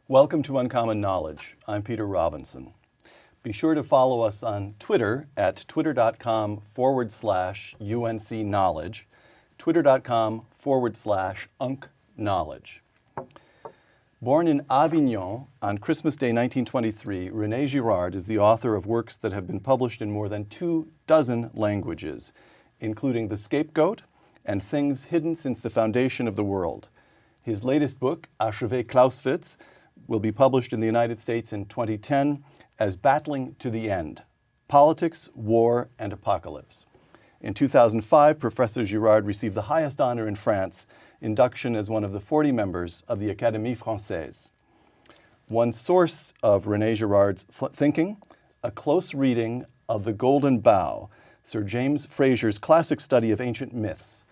Welcome to Uncommon Knowledge. I'm Peter Robinson. Be sure to follow us on Twitter at twitter.com/UNC Knowledge, twitter.com/UNC Knowledge. Born in Avignon on Christmas Day 1923, René Girard is the author of works that have been published in more than 24 languages, including The Scapegoat and Things Hidden Since the Foundation of the World. His latest book, Archivé Clausewitz, will be published in the United States in 2010 as Battling to the End: Politics, War, and Apocalypse. In 2005, Professor Girard received the highest honor in France, induction as one of the 40 members of the Académie Française. One source of René Girard's thinking, a close reading of The Golden Bough, Sir James Fraser's classic study of ancient myths.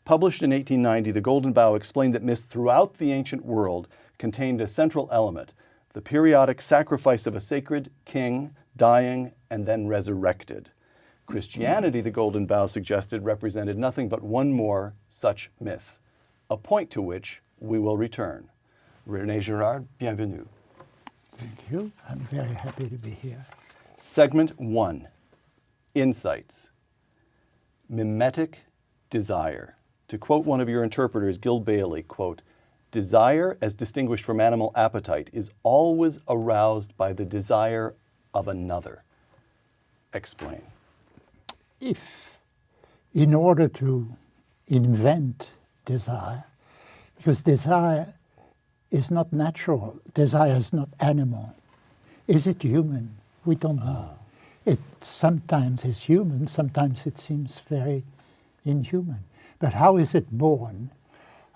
Published in 1890, The Golden Bough explained that myths throughout the ancient world contained a central element, the periodic sacrifice of a sacred king, dying and then resurrected. Christianity, The Golden Bough suggested, represented nothing but one more such myth, a point to which we will return. René Girard, bienvenue. Thank you. I'm very happy to be here. Segment 1, Insights. Mimetic desire. To quote one of your interpreters, Gil Bailey, quote, "Desire, as distinguished from animal appetite, is always aroused by the desire of another." Explain. If, in order to invent desire, because desire is not natural, desire is not animal. Is it human? We don't know. It sometimes is human, sometimes it seems very inhuman. But how is it born?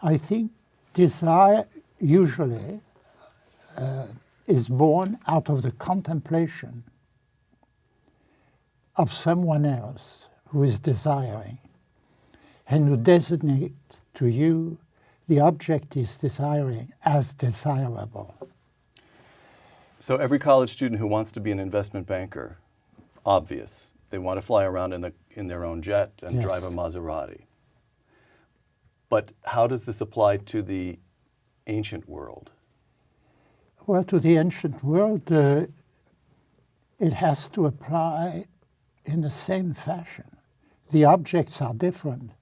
I think desire usually is born out of the contemplation of someone else who is desiring and who designates to you the object is desiring as desirable. So every college student who wants to be an investment banker, obvious, they want to fly around in their own jet and Yes. drive a Maserati. But how does this apply to the ancient world? Well, to the ancient world, it has to apply in the same fashion. The objects are different,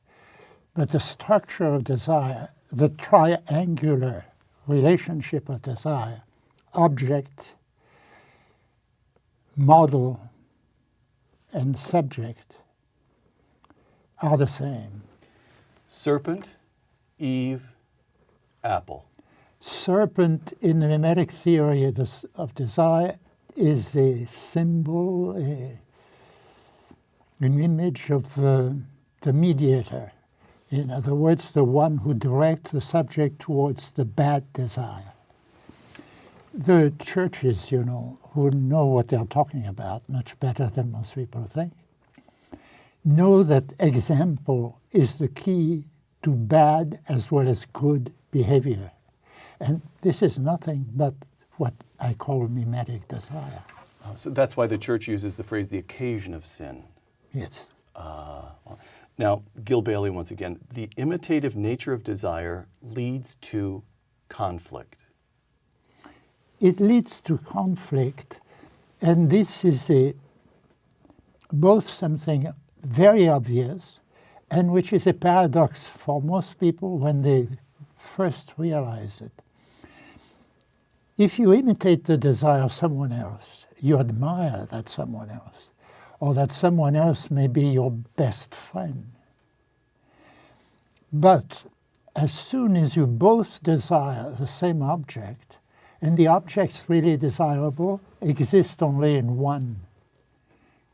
but the structure of desire, the triangular relationship of desire, object, model, and subject are the same. Serpent, Eve, apple. Serpent in the mimetic theory of desire is a symbol, an image of the mediator. In other words, the one who directs the subject towards the bad desire. The churches, who know what they're talking about much better than most people think, know that example is the key to bad as well as good behavior. And this is nothing but what I call mimetic desire. So that's why the church uses the phrase the occasion of sin. Yes. Now, Gil Bailey once again, the imitative nature of desire leads to conflict. It leads to conflict, and this is both something very obvious and which is a paradox for most people when they first realize it. If you imitate the desire of someone else, you admire that someone else, or that someone else may be your best friend. But as soon as you both desire the same object, and the objects really desirable exist only in one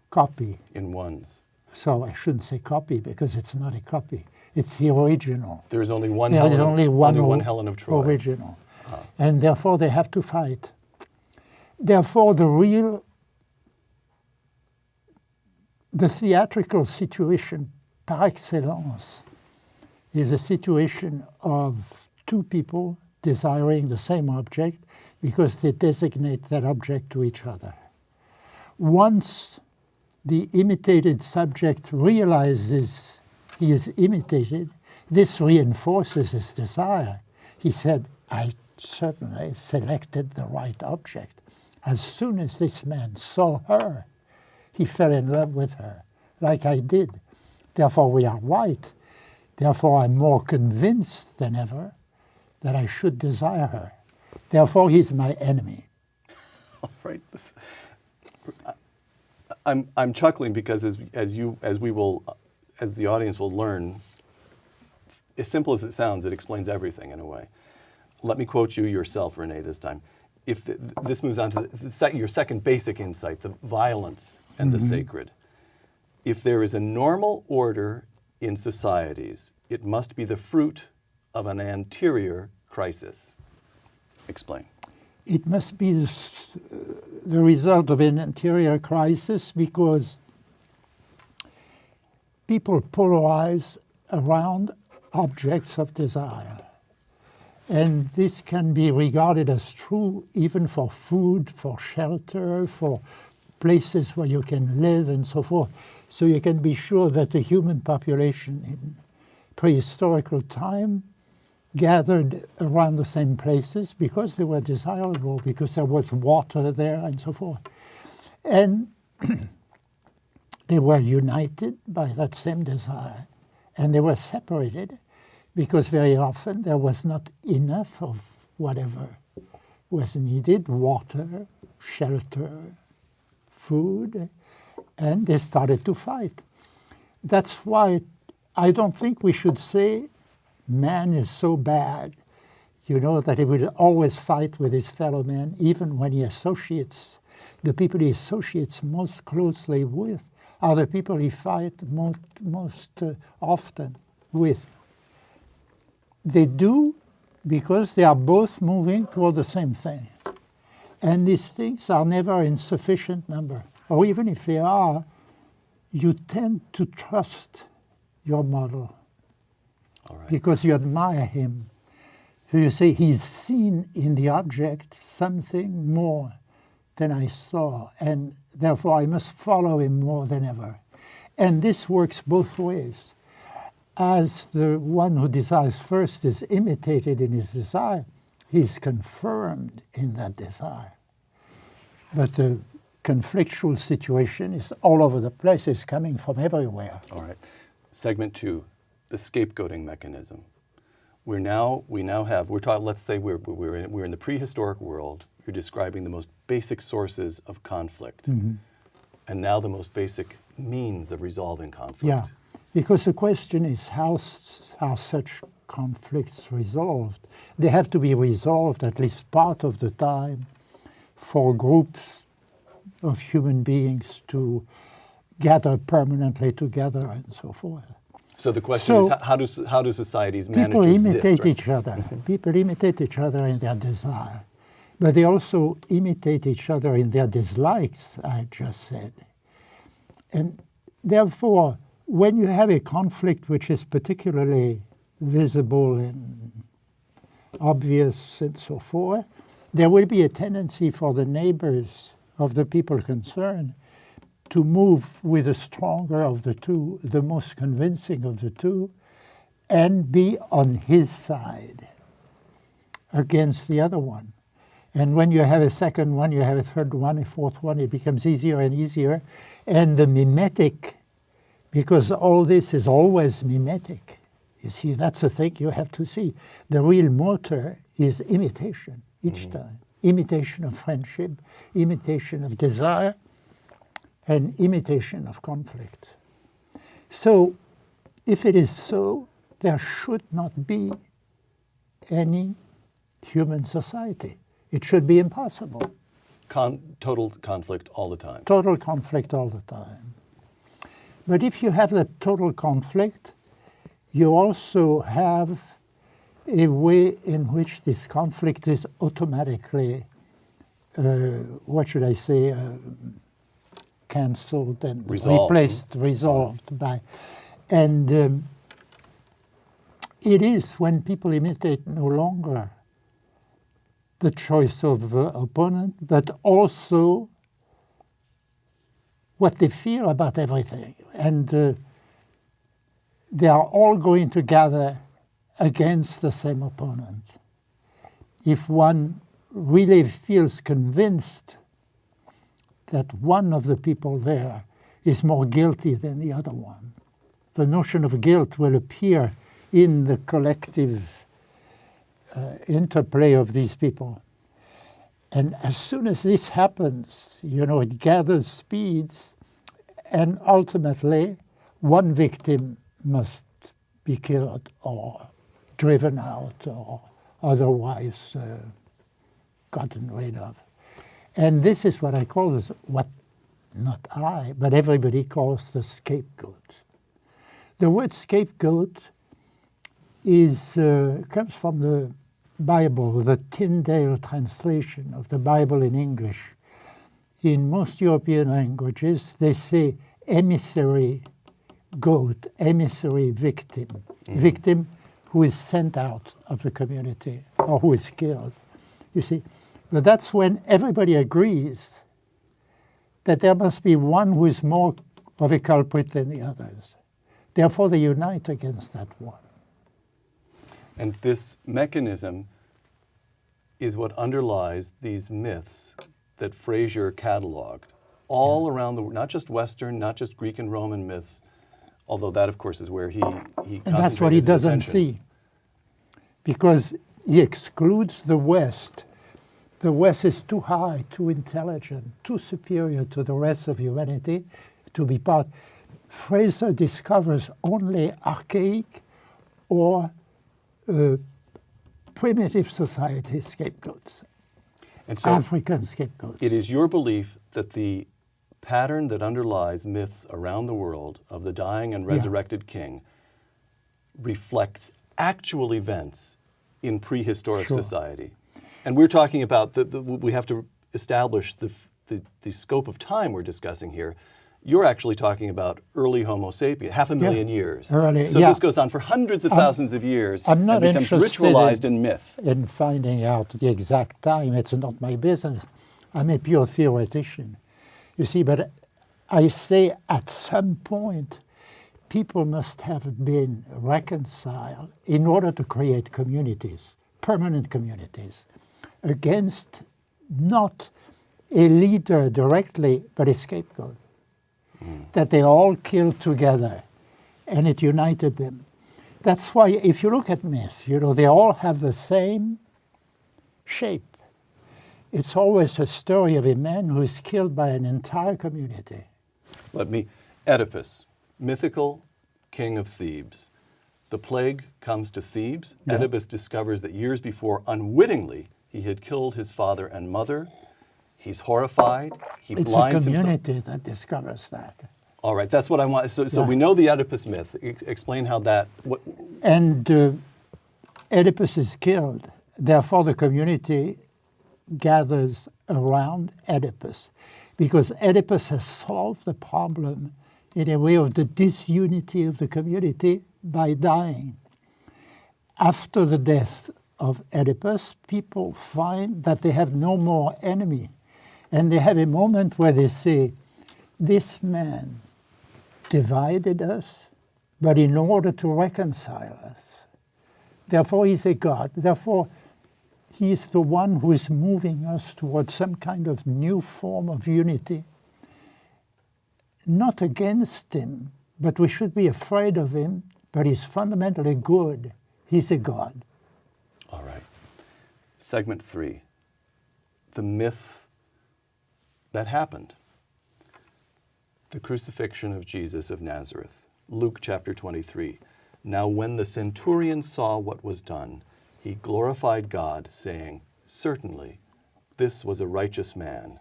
copy. In ones. So I shouldn't say copy because it's not a copy. It's the original. There is only one There is Helen, only one Helen of Troy. Original. And therefore they have to fight. Therefore the theatrical situation par excellence is a situation of two people desiring the same object because they designate that object to each other. Once the imitated subject realizes he is imitated, this reinforces his desire. He said, I certainly selected the right object. As soon as this man saw her, he fell in love with her, like I did. Therefore, we are right. Therefore, I'm more convinced than ever that I should desire her. Therefore, he's my enemy. All right. I'm chuckling because as the audience will learn, as simple as it sounds, it explains everything in a way. Let me quote you yourself, René, this time. If this moves on to your second basic insight, the violence and the sacred. If there is a normal order in societies, it must be the fruit of an anterior crisis. Explain. It must be the result of an interior crisis because people polarize around objects of desire. And this can be regarded as true even for food, for shelter, for places where you can live and so forth. So you can be sure that the human population in prehistorical time gathered around the same places because they were desirable, because there was water there and so forth. And they were united by that same desire. And they were separated because very often there was not enough of whatever was needed, water, shelter, food, and they started to fight. That's why I don't think we should say man is so bad, that he will always fight with his fellow man, even when he associates. The people he associates most closely with are the people he fights most often with. They do because they are both moving toward the same thing. And these things are never in sufficient number. Or even if they are, you tend to trust your model. All right. Because you admire him. So you say, he's seen in the object something more than I saw, and therefore I must follow him more than ever. And this works both ways. As the one who desires first is imitated in his desire, he's confirmed in that desire. But the conflictual situation is all over the place, it's coming from everywhere. All right. Segment 2, the scapegoating mechanism. Let's say we're in the prehistoric world. You're describing the most basic sources of conflict, and now the most basic means of resolving conflict. Yeah, because the question is how such conflicts resolved. They have to be resolved at least part of the time for groups of human beings to gather permanently together and so forth. So the question is, how do societies manage to exist? People imitate each other. People imitate each other in their desire. But they also imitate each other in their dislikes, I just said. And therefore, when you have a conflict which is particularly visible and obvious and so forth, there will be a tendency for the neighbors of the people concerned to move with the stronger of the two, the most convincing of the two, and be on his side against the other one. And when you have a second one, you have a third one, a fourth one, it becomes easier and easier. And the mimetic, because all this is always mimetic. You see, that's the thing you have to see. The real motor is imitation each time. Imitation of friendship, imitation of desire, and imitation of conflict. So, if it is so, there should not be any human society. It should be impossible. Total conflict all the time. Total conflict all the time. But if you have that total conflict, you also have a way in which this conflict is automatically, cancelled and resolved by. And it is when people imitate no longer the choice of opponent, but also what they feel about everything. And they are all going to gather against the same opponent. if one really feels convinced that one of the people there is more guilty than the other one. The notion of guilt will appear in the collective interplay of these people. And as soon as this happens, it gathers speeds, and ultimately one victim must be killed or driven out or otherwise gotten rid of. And this is what I call not I, but everybody calls the scapegoat. The word scapegoat comes from the Bible, the Tyndale translation of the Bible in English. In most European languages, they say emissary goat, emissary victim, victim who is sent out of the community or who is killed. You see, but that's when everybody agrees that there must be one who is more of a culprit than the others. Therefore, they unite against that one. And this mechanism is what underlies these myths that Fraser cataloged all around the world, not just Western, not just Greek and Roman myths, although that, of course, is where he And that's what he concentrated his doesn't attention. see, because he excludes the West. The West is too high, too intelligent, too superior to the rest of humanity to be part. Fraser discovers only archaic or primitive society scapegoats, And so African scapegoats. it is your belief that the pattern that underlies myths around the world of the dying and resurrected king reflects actual events in prehistoric Sure. society. And we're talking about, we have to establish the scope of time we're discussing here. You're actually talking about early Homo sapiens, 500,000 years. Early, so yeah. this goes on for hundreds of thousands of years I'm not and becomes interested ritualized in myth. in finding out the exact time. It's not my business. I'm a pure theoretician. You see, but I say at some point, people must have been reconciled in order to create communities, permanent communities, against not a leader directly, but a scapegoat. That they all killed together, and it united them. That's why, if you look at myth, they all have the same shape. It's always a story of a man who is killed by an entire community. Oedipus, mythical king of Thebes. The plague comes to Thebes. Yeah. Oedipus discovers that years before, unwittingly, he had killed his father and mother. He's horrified. He It's a blinds himself. community that discovers that. All right, that's what I want. So Yeah. we know the Oedipus myth. Explain how that. And Oedipus is killed. Therefore, the community gathers around Oedipus, because Oedipus has solved the problem in a way of the disunity of the community by dying. After the death of Oedipus, people find that they have no more enemy. And they have a moment where they say, this man divided us, but in order to reconcile us. Therefore, he's a God. Therefore, he is the one who is moving us towards some kind of new form of unity. Not against him, but we should be afraid of him, but he's fundamentally good. He's a God. All right. Segment 3. The myth that happened. The crucifixion of Jesus of Nazareth. Luke chapter 23. Now when the centurion saw what was done, he glorified God, saying, certainly this was a righteous man.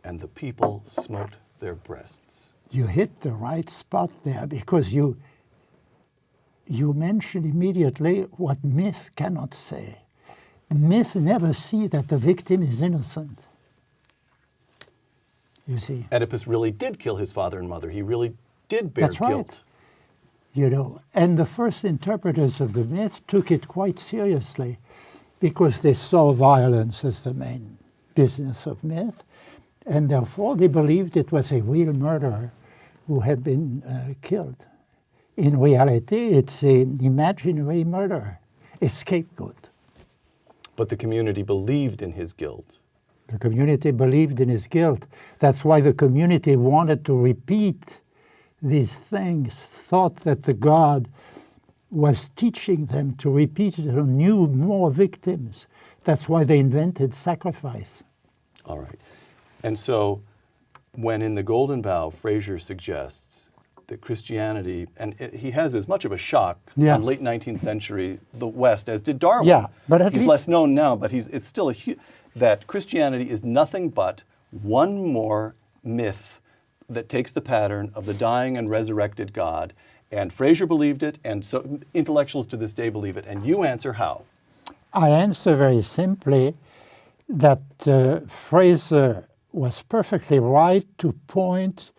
And the people smote their breasts. You hit the right spot there, because you mention immediately what myth cannot say. Myth never see that the victim is innocent. You see. Oedipus really did kill his father and mother. He really did bear That's right. guilt. And the first interpreters of the myth took it quite seriously, because they saw violence as the main business of myth, and therefore they believed it was a real murderer who had been killed. In reality, it's an imaginary murderer, a scapegoat. But the community believed in his guilt. The community believed in his guilt. That's why the community wanted to repeat these things, thought that the God was teaching them to repeat it on new, more victims. That's why they invented sacrifice. All right. And so when in the Golden Bough, Fraser suggests that Christianity, and he has as much of a shock Yeah. on late 19th century, the West, as did Darwin. Yeah, but at he's least- less known now, but it's still that Christianity is nothing but one more myth that takes the pattern of the dying and resurrected God. And Fraser believed it, and so intellectuals to this day believe it. And you answer how? I answer very simply that Fraser was perfectly right to point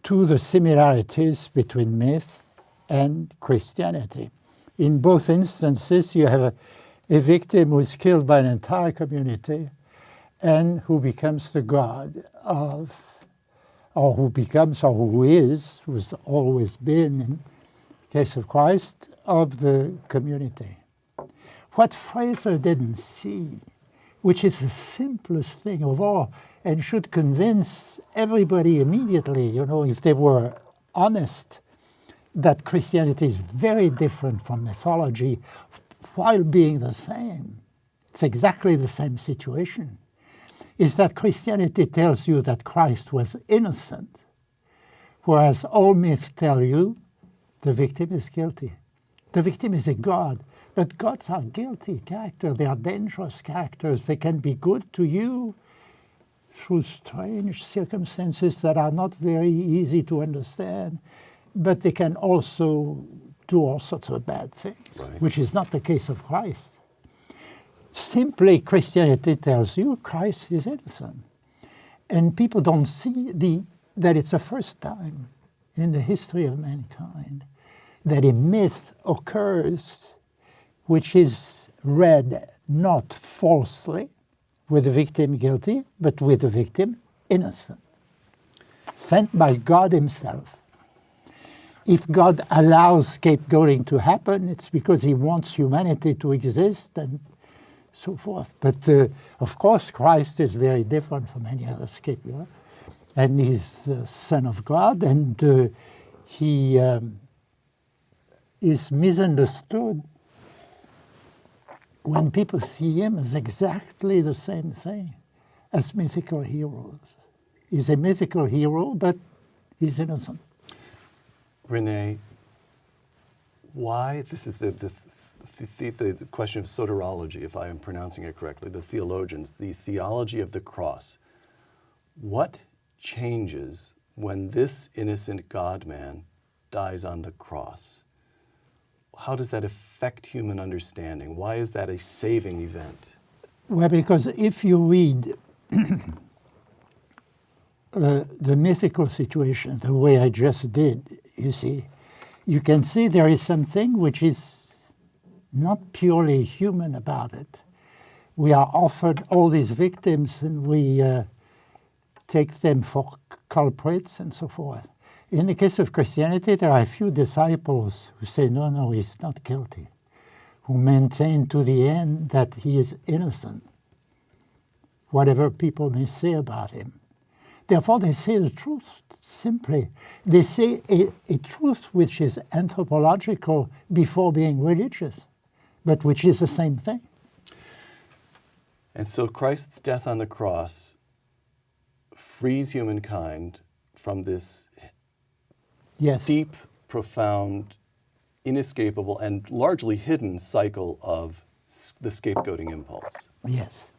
to the similarities between myth and Christianity. In both instances, you have a victim who is killed by an entire community and who becomes the god of, or who becomes, or who is, who's always been, in the case of Christ, of the community. What Fraser didn't see, which is the simplest thing of all, and should convince everybody immediately, if they were honest, that Christianity is very different from mythology while being the same. It's exactly the same situation. Is that Christianity tells you that Christ was innocent, whereas all myths tell you the victim is guilty. The victim is a god, but gods are guilty characters. They are dangerous characters. They can be good to you through strange circumstances that are not very easy to understand, but they can also do all sorts of bad things, Right. which is not the case of Christ. Simply, Christianity tells you Christ is innocent. And people don't see that it's the first time in the history of mankind that a myth occurs which is read not falsely, with the victim guilty, but with the victim innocent, sent by God himself. If God allows scapegoating to happen, it's because he wants humanity to exist and so forth. But of course, Christ is very different from any other scapegoat. And he's the Son of God, and he is misunderstood when people see him as exactly the same thing as mythical heroes. He's a mythical hero, but he's innocent. René, why, this is the question of soteriology, if I am pronouncing it correctly, the theologians, the theology of the cross. What changes when this innocent God-man dies on the cross? How does that affect human understanding? Why is that a saving event? Well, because if you read the mythical situation the way I just did, you see, you can see there is something which is not purely human about it. We are offered all these victims and we take them for culprits and so forth. In the case of Christianity, there are a few disciples who say, no, he's not guilty, who maintain to the end that he is innocent, whatever people may say about him. Therefore, they say the truth simply. They say a truth which is anthropological before being religious, but which is the same thing. And so Christ's death on the cross frees humankind from this Yes. deep, profound, inescapable, and largely hidden cycle of the scapegoating impulse. Yes.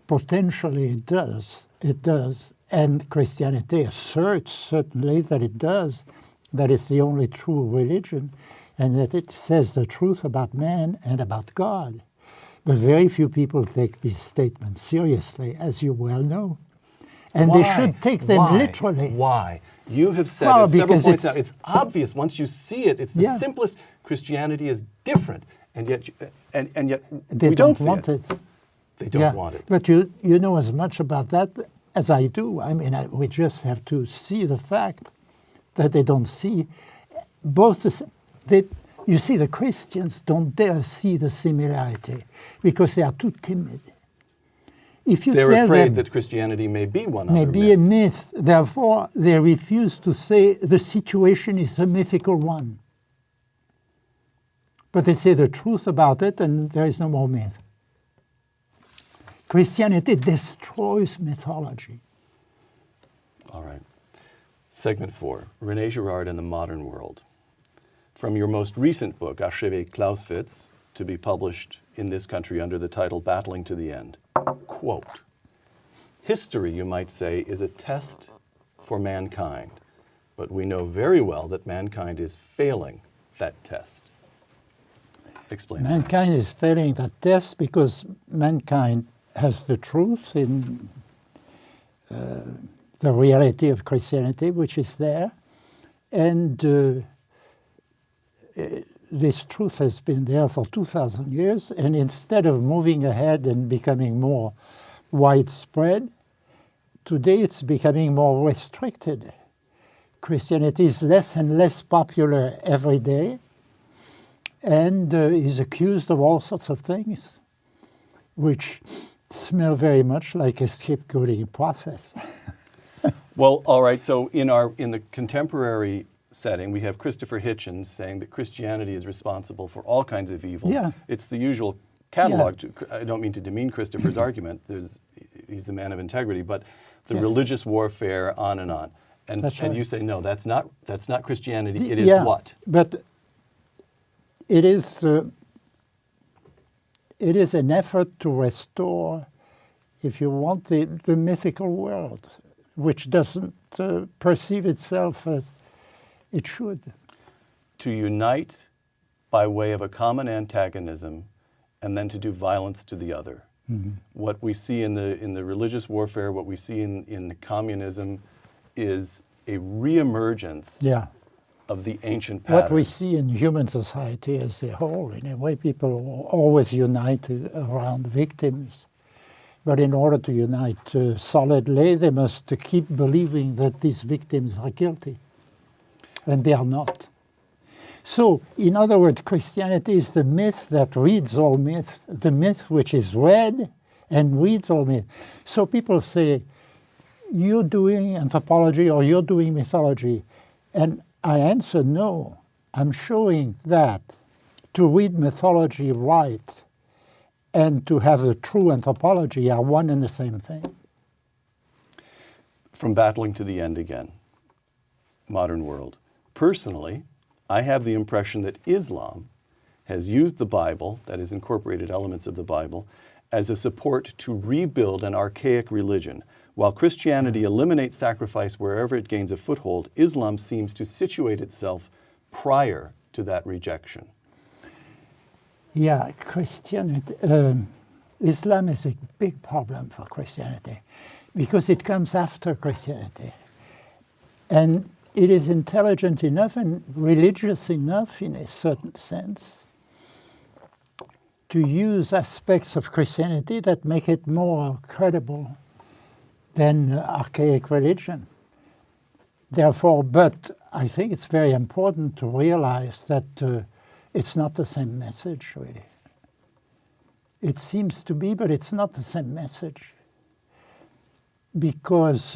Potentially it does. It does. And Christianity asserts certainly that it does, that it's the only true religion, and that it says the truth about man and about God. But very few people take these statements seriously, as you well know. And Why? they should take them literally. Why? You have said Well, it several because points now. it's- It's obvious once you see it. It's the Yeah. simplest. Christianity is different, and yet, and yet They we don't see want it. They don't want it. But you know as much about that as I do. I mean, we just have to see the fact that they don't see both. You see, the Christians don't dare see the similarity because they are too timid. If you They're tell afraid them that Christianity may be one may other be a myth. myth, therefore they refuse to say the situation is the mythical one. But they say the truth about it and there is no more myth. Christianity destroys mythology. All right. Segment 4, René Girard and the Modern World. From your most recent book, Archivé Clausewitz, to be published in this country under the title Battling to the End. Quote, history, you might say, is a test for mankind, but we know very well that mankind is failing that test. Explain. Mankind is failing that test because mankind has the truth in the reality of Christianity, which is there, and this truth has been there for 2,000 years, and instead of moving ahead and becoming more widespread, today it's becoming more restricted. Christianity is less and less popular every day, and is accused of all sorts of things, which smell very much like a scapegoating process. Well, all right, so in the contemporary setting, we have Christopher Hitchens saying that Christianity is responsible for all kinds of evils. Yeah. It's the usual catalog. I don't mean to demean Christopher's argument. He's a man of integrity, but the religious warfare, on and on. And Right. you say, no, that's not Christianity. It is what? But it is an effort to restore, if you want, the mythical world, which doesn't perceive itself as it should. To unite by way of a common antagonism and then to do violence to the other. Mm-hmm. What we see in the religious warfare, what we see in communism is a reemergence of the ancient pattern. What we see in human society as a whole, in a way, people always unite around victims. But in order to unite solidly, they must keep believing that these victims are guilty. And they are not. So, in other words, Christianity is the myth that reads all myth, the myth which is read and reads all myth. So people say, you're doing anthropology or you're doing mythology. And I answer, no. I'm showing that to read mythology right and to have the true anthropology are one and the same thing. From battling to the end again, modern world. Personally, I have the impression that Islam has used the Bible, that is, incorporated elements of the Bible, as a support to rebuild an archaic religion. While Christianity eliminates sacrifice wherever it gains a foothold, Islam seems to situate itself prior to that rejection. Yeah, Christianity, Islam is a big problem for Christianity because it comes after Christianity. And it is intelligent enough and religious enough, in a certain sense, to use aspects of Christianity that make it more credible than archaic religion. Therefore, but I think it's very important to realize that it's not the same message, really. It seems to be, but it's not the same message. Because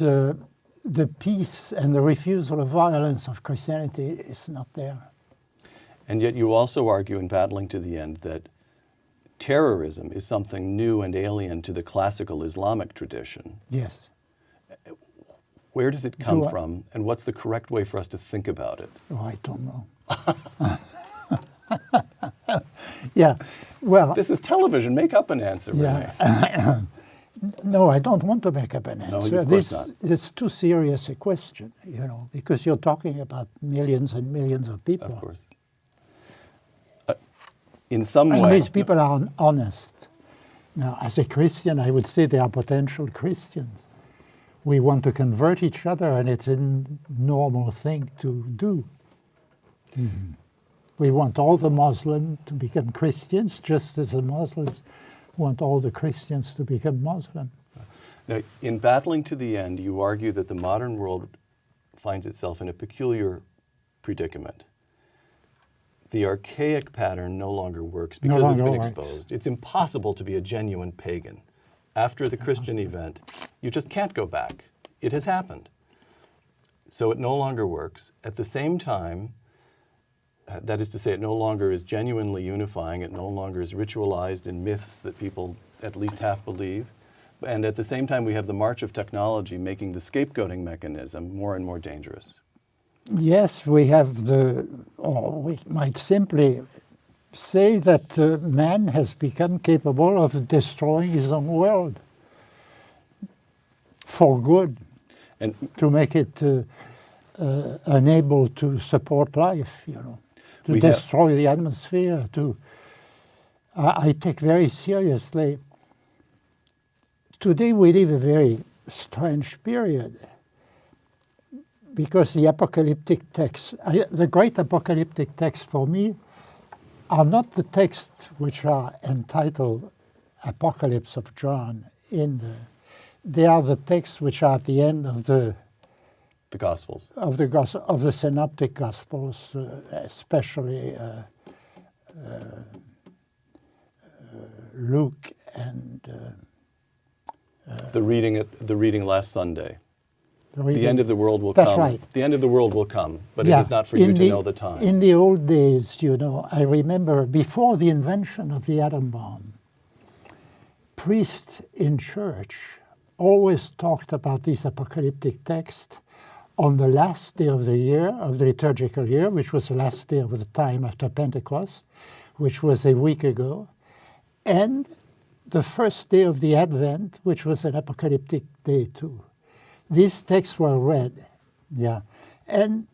the peace and the refusal of violence of Christianity is not there. And yet you also argue in Battling to the End that terrorism is something new and alien to the classical Islamic tradition. Yes. Where does it come from, and what's the correct way for us to think about it? Oh, I don't know. Yeah, well... This is television. Make up an answer, René. No, I don't want to make up an answer. No, of course not. It's too serious a question, because you're talking about millions and millions of people. Of course. In some way... And these people are honest. Now, as a Christian, I would say they are potential Christians. We want to convert each other, and it's a normal thing to do. Mm-hmm. We want all the Muslims to become Christians, just as the Muslims want all the Christians to become Muslim. Now, in Battling to the End, you argue that the modern world finds itself in a peculiar predicament. the archaic pattern no longer works No because it's longer been works. exposed. It's impossible to be a genuine pagan. After the Christian event, you just can't go back. It has happened. So it no longer works. At the same time, that is to say, it no longer is genuinely unifying. It no longer is ritualized in myths that people at least half believe. And at the same time, we have the march of technology making the scapegoating mechanism more and more dangerous. Yes, we have or we might simply say that man has become capable of destroying his own world for good, And to make it unable to support life, to We have- destroy the atmosphere. I take very seriously. Today we live a very strange period because the apocalyptic texts, the great apocalyptic texts for me, are not the texts which are entitled Apocalypse of John. They are the texts which are at the end of the Gospels. of the synoptic gospels, especially Luke and The reading last Sunday. the The end of the world will That's come. right. The end of the world will come, but it is not for you to know the time. In the old days, I remember before the invention of the atom bomb, priests in church always talked about this apocalyptic text on the last day of the year, of the liturgical year, which was the last day of the time after Pentecost, which was a week ago, and the first day of the Advent, which was an apocalyptic day too. These texts were read, and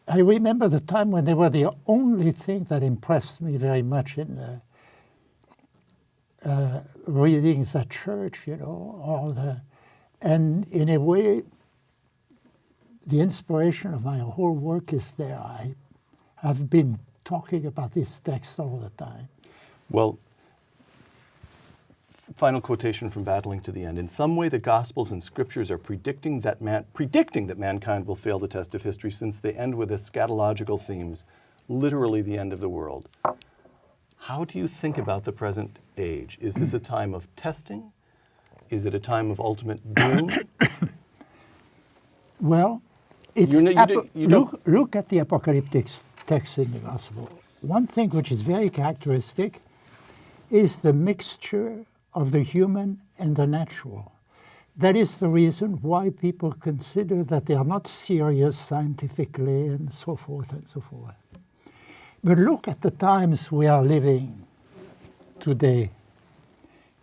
I remember the time when they were the only thing that impressed me very much in readings at church, and in a way, the inspiration of my whole work is there. I've been talking about these texts all the time. Well, final quotation from Battling to the End. In some way, the Gospels and Scriptures are predicting that mankind will fail the test of history, since they end with eschatological themes, literally the end of the world. How do you think about the present age? Is this a time of testing? Is it a time of ultimate doom? Well, look at the apocalyptic text in the Gospel. One thing which is very characteristic is the mixture of the human and the natural. That is the reason why people consider that they are not serious scientifically and so forth and so forth. But look at the times we are living today.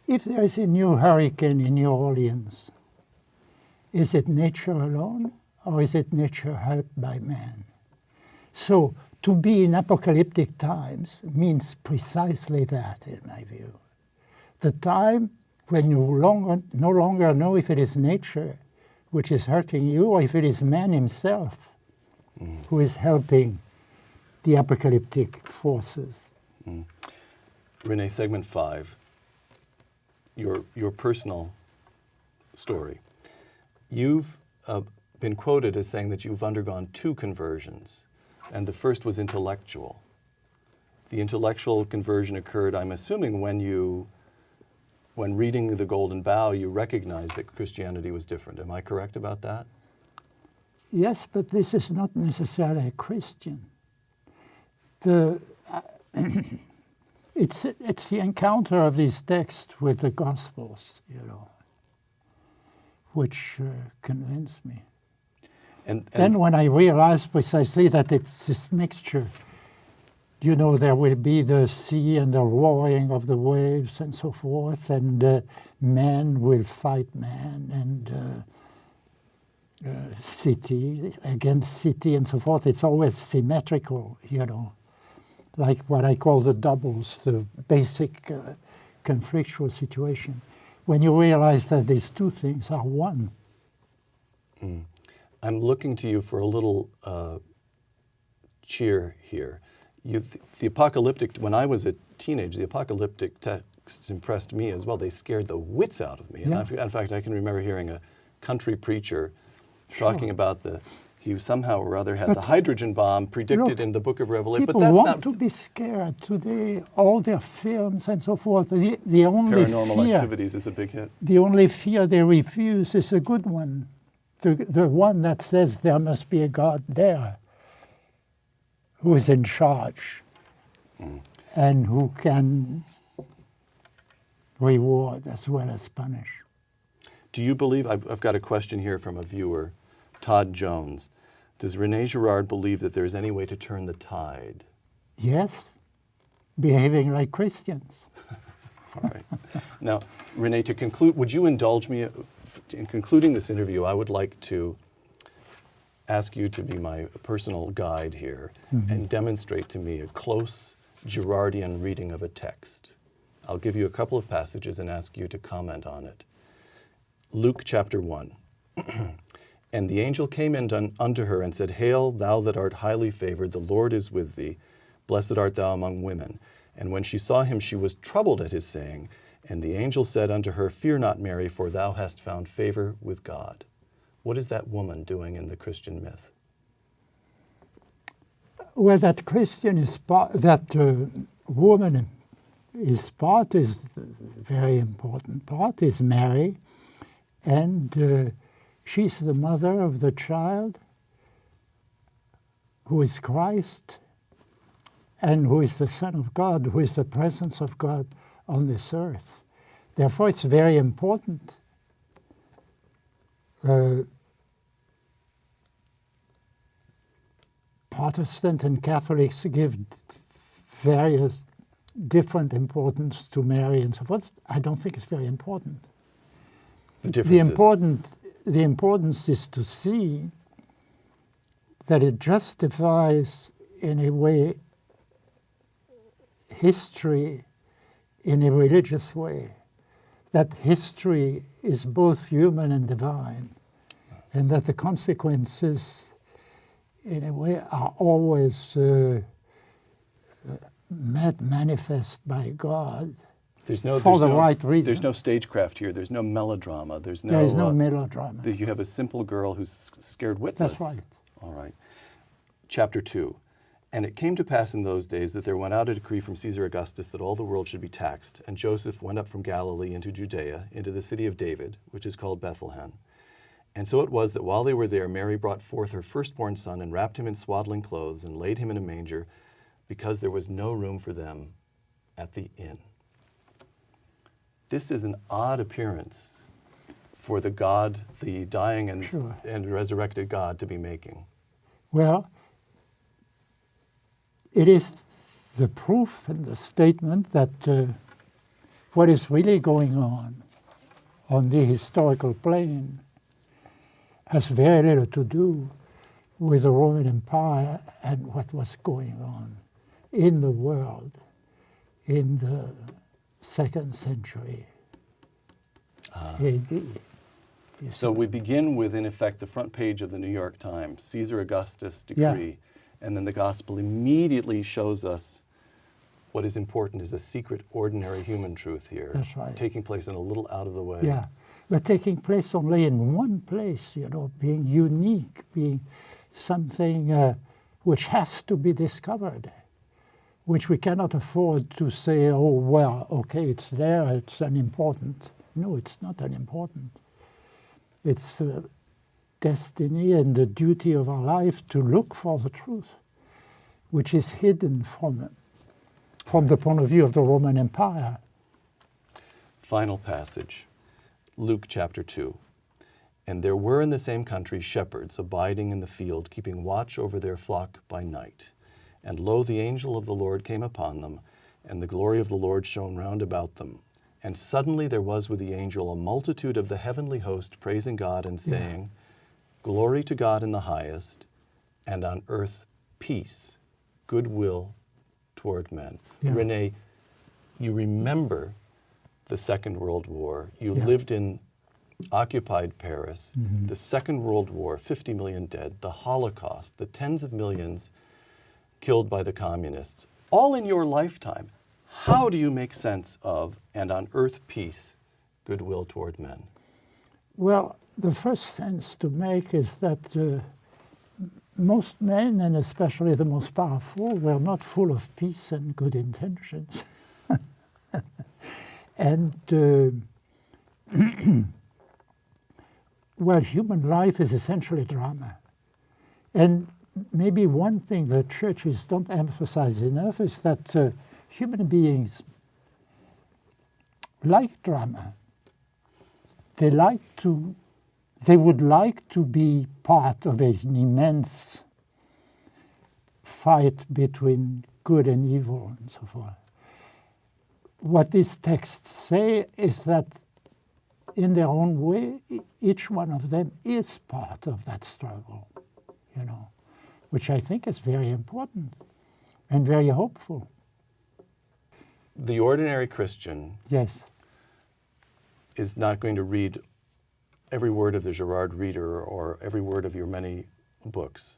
If there is a new hurricane in New Orleans, is it nature alone or is it nature helped by man? So to be in apocalyptic times means precisely that, in my view. The time when you no longer know if it is nature which is hurting you or if it is man himself who is helping the apocalyptic forces. René, segment 5, your personal story. You've been quoted as saying that you've undergone 2 conversions, and the first was intellectual. The intellectual conversion occurred, I'm assuming, when reading the Golden Bough, you recognized that Christianity was different. Am I correct about that? Yes, but this is not necessarily a Christian. It's the encounter of these texts with the Gospels, which convinced me. And then when I realized precisely that it's this mixture, there will be the sea and the roaring of the waves and so forth, and man will fight man, and city against city and so forth. It's always symmetrical, like what I call the doubles, the basic conflictual situation. When you realize that these 2 things are one. I'm looking to you for a little cheer here. The apocalyptic, when I was a teenager, the apocalyptic texts impressed me as well. They scared the wits out of me. Yeah. And in fact, I can remember hearing a country preacher talking about the He somehow or other had But the hydrogen bomb predicted look, in the book of Revelation. But people that's want not to be scared today. All their films and so forth. The only Paranormal fear, Activities is a big hit. the only fear they refuse is a good one, the one that says there must be a God there, who is in charge, and who can reward as well as punish. Do you believe, I've got a question here from a viewer, Todd Jones. Does René Girard believe that there's any way to turn the tide? Yes, behaving like Christians. All right. Now, René, to conclude, would you indulge me in concluding this interview? I would like to ask you to be my personal guide here and demonstrate to me a close Girardian reading of a text. I'll give you a couple of passages and ask you to comment on it. Luke chapter 1. And the angel came in unto her and said, Hail, thou that art highly favored, the Lord is with thee. Blessed art thou among women. And when she saw him, she was troubled at his saying. And the angel said unto her, Fear not, Mary, for thou hast found favor with God. What is that woman doing in the Christian myth? Well, that Christian is part, that woman is part, is the very important part, is Mary. And she's the mother of the child who is Christ and who is the Son of God, who is the presence of God on this earth. Therefore, it's very important. Protestant and Catholics give various different importance to Mary and so forth. I don't think it's very important. The importance is to see that it justifies, in a way, history in a religious way. That history is both human and divine, and that the consequences, in a way, are always made manifest by God. For the right reason. There's no stagecraft here. There's no melodrama. There is no melodrama. You have a simple girl who's scared witless. That's right. All right. Chapter 2. And it came to pass in those days that there went out a decree from Caesar Augustus that all the world should be taxed. And Joseph went up from Galilee into Judea, into the city of David, which is called Bethlehem. And so it was that while they were there, Mary brought forth her firstborn son and wrapped him in swaddling clothes and laid him in a manger, because there was no room for them at the inn. This is an odd appearance for the God, the dying and resurrected God, to be making. Well, it is the proof and the statement that what is really going on the historical plane has very little to do with the Roman Empire and what was going on in the world in the 2nd century AD. So we begin with, in effect, the front page of the New York Times, Caesar Augustus decree, and then the gospel immediately shows us what is important is a secret, ordinary human truth here. That's right. Taking place in a little out of the way. Yeah, but taking place only in one place, being unique, being something which has to be discovered, which we cannot afford to say, oh, well, okay, it's there, it's unimportant. No, it's not unimportant. It's destiny and the duty of our life to look for the truth, which is hidden from the point of view of the Roman Empire. Final passage, Luke chapter 2. And there were in the same country shepherds abiding in the field, keeping watch over their flock by night. And lo, the angel of the Lord came upon them, and the glory of the Lord shone round about them. And suddenly there was with the angel a multitude of the heavenly host praising God and saying, Glory to God in the highest, and on earth peace, goodwill toward men. Yeah. René, you remember the Second World War. You lived in occupied Paris, the Second World War, 50 million dead, the Holocaust, the tens of millions killed by the communists, all in your lifetime. How do you make sense of, and on earth peace, goodwill toward men? Well, the first sense to make is that most men, and especially the most powerful, were not full of peace and good intentions. And well, human life is essentially drama. And maybe one thing the churches don't emphasize enough is that human beings like drama. They would like to be part of an immense fight between good and evil and so forth. What these texts say is that in their own way, each one of them is part of that struggle, you know, which I think is very important and very hopeful. The ordinary Christian Yes. is not going to read every word of the Girard Reader or every word of your many books.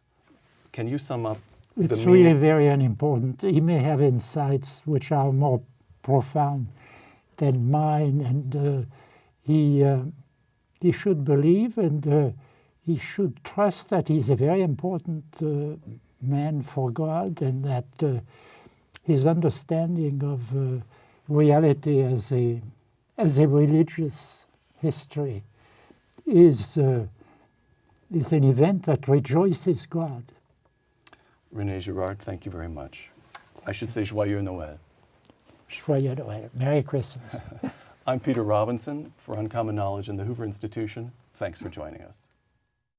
Can you sum up the It's meaning? really very unimportant. He may have insights which are more profound than mine, and he should believe and he should trust that he's a very important man for God, and that his understanding of reality as a religious history is an event that rejoices God. René Girard, thank you very much. I should say Joyeux Noël. Joyeux Noël. Merry Christmas. I'm Peter Robinson for Uncommon Knowledge in the Hoover Institution. Thanks for joining us.